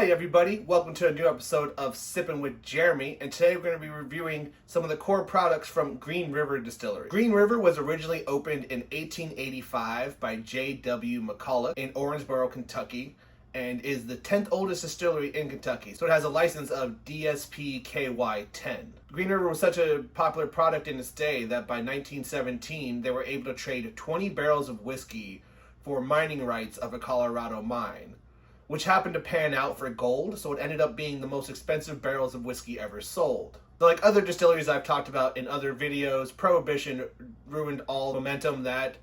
Hey everybody, welcome to a new episode of Sippin' with Jeremy, and today we're going to be reviewing some of the core products from Green River Distillery. Green River was originally opened in 1885 by J.W. McCulloch in Owensboro, Kentucky, and is the 10th oldest distillery in Kentucky, so it has a license of DSP KY10. Green River was such a popular product in its day that by 1917 they were able to trade 20 barrels of whiskey for mining rights of a Colorado mine, which happened to pan out for gold, so it ended up being the most expensive barrels of whiskey ever sold. So like other distilleries I've talked about in other videos, Prohibition ruined all the momentum that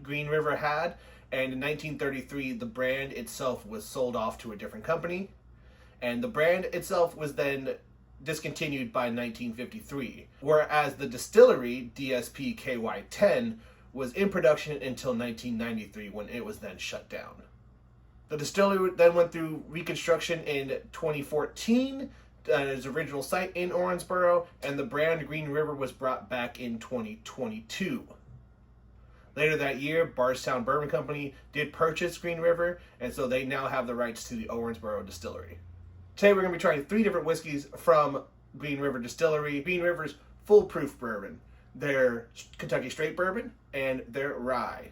Green River had, and in 1933 the brand itself was sold off to a different company, and the brand itself was then discontinued by 1953, whereas the distillery, DSP KY10, was in production until 1993 when it was then shut down. The distillery then went through reconstruction in 2014 at its original site in Owensboro, and the brand Green River was brought back in 2022. Later that year, Bardstown Bourbon Company did purchase Green River, and so they now have the rights to the Owensboro distillery. Today we're going to be trying 3 different whiskeys from Green River Distillery. Green River's Foolproof Bourbon, their Kentucky Straight Bourbon, and their Rye.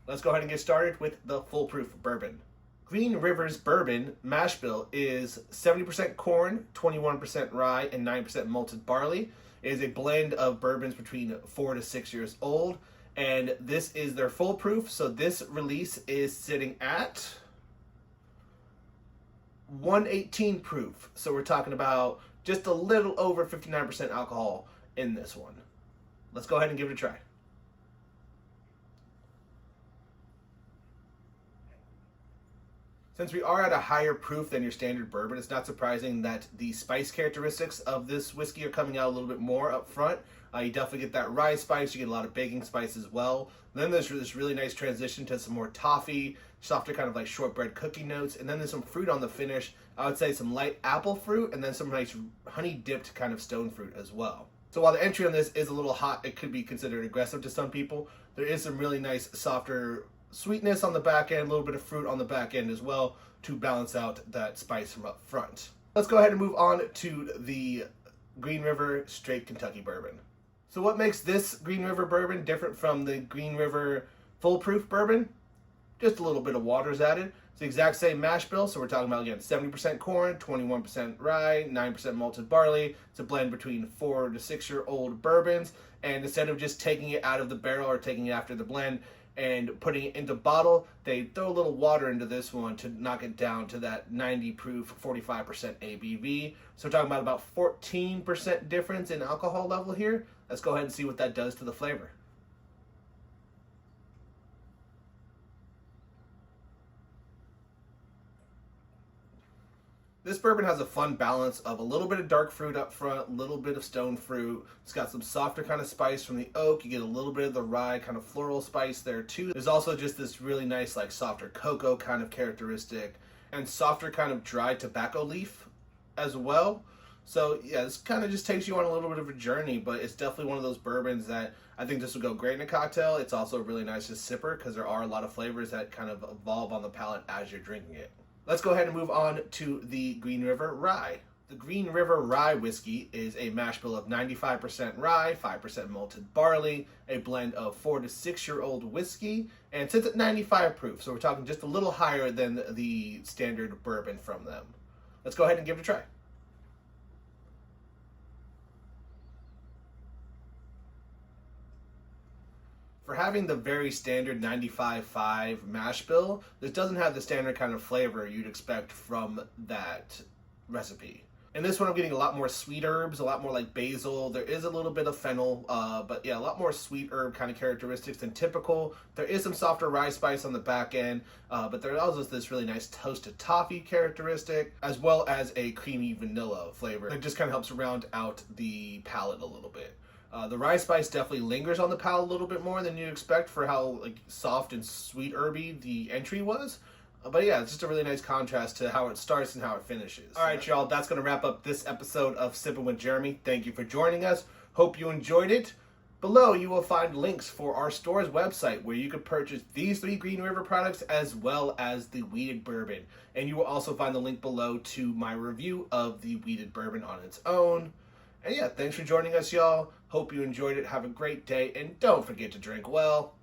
Let's go ahead and get started with the Foolproof Bourbon. Green River's bourbon mash bill is 70% corn, 21% rye, and 9% malted barley. It is a blend of bourbons between 4 to 6 years old, and this is their foolproof. So this release is sitting at 118 proof. So we're talking about just a little over 59% alcohol in this one. Let's go ahead and give it a try. Since we are at a higher proof than your standard bourbon, it's not surprising that the spice characteristics of this whiskey are coming out a little bit more up front. You definitely get that rye spice, you get a lot of baking spice as well. And then there's this really nice transition to some more toffee, softer kind of like shortbread cookie notes, and then there's some fruit on the finish. I would say some light apple fruit, and then some nice honey dipped kind of stone fruit as well. So while the entry on this is a little hot, it could be considered aggressive to some people. There is some really nice softer sweetness on the back end, a little bit of fruit on the back end as well to balance out that spice from up front. Let's go ahead and move on to the Green River Straight Kentucky Bourbon. So what makes this Green River bourbon different from the Green River Foolproof Bourbon? Just a little bit of water is added. It's the exact same mash bill, so we're talking about, again, 70% corn, 21% rye, 9% malted barley. It's a blend between 4 to 6 year old bourbons, and instead of just taking it out of the barrel or taking it after the blend and putting it into bottle, they throw a little water into this one to knock it down to that 90 proof, 45% ABV. So we're talking about 14% difference in alcohol level here. Let's go ahead and see what that does to the flavor. This bourbon has a fun balance of a little bit of dark fruit up front, a little bit of stone fruit. It's got some softer kind of spice from the oak. You get a little bit of the rye kind of floral spice there too. There's also just this really nice like softer cocoa kind of characteristic and softer kind of dry tobacco leaf as well. So yeah, this kind of just takes you on a little bit of a journey, but it's definitely one of those bourbons that I think this would go great in a cocktail. It's also really nice to sipper because there are a lot of flavors that kind of evolve on the palate as you're drinking it. Let's go ahead and move on to the Green River Rye. The Green River Rye whiskey is a mash bill of 95% rye, 5% malted barley, a blend of 4 to 6 year old whiskey, and it sits at 95 proof, so we're talking just a little higher than the standard bourbon from them. Let's go ahead and give it a try. For having the very standard 95.5 mash bill, this doesn't have the standard kind of flavor you'd expect from that recipe. In this one, I'm getting a lot more sweet herbs, a lot more like basil. There is a little bit of fennel, but yeah, a lot more sweet herb kind of characteristics than typical. There is some softer rye spice on the back end, but there's also this really nice toasted toffee characteristic, as well as a creamy vanilla flavor that just kind of helps round out the palate a little bit. The rye spice definitely lingers on the palate a little bit more than you'd expect for how like soft and sweet herby the entry was. But yeah, it's just a really nice contrast to how it starts and how it finishes. All right, y'all, that's going to wrap up this episode of Sippin' with Jeremy. Thank you for joining us. Hope you enjoyed it. Below, you will find links for our store's website where you can purchase these 3 Green River products as well as the wheated bourbon. And you will also find the link below to my review of the wheated bourbon on its own. And yeah, thanks for joining us, y'all. Hope you enjoyed it. Have a great day, and don't forget to drink well.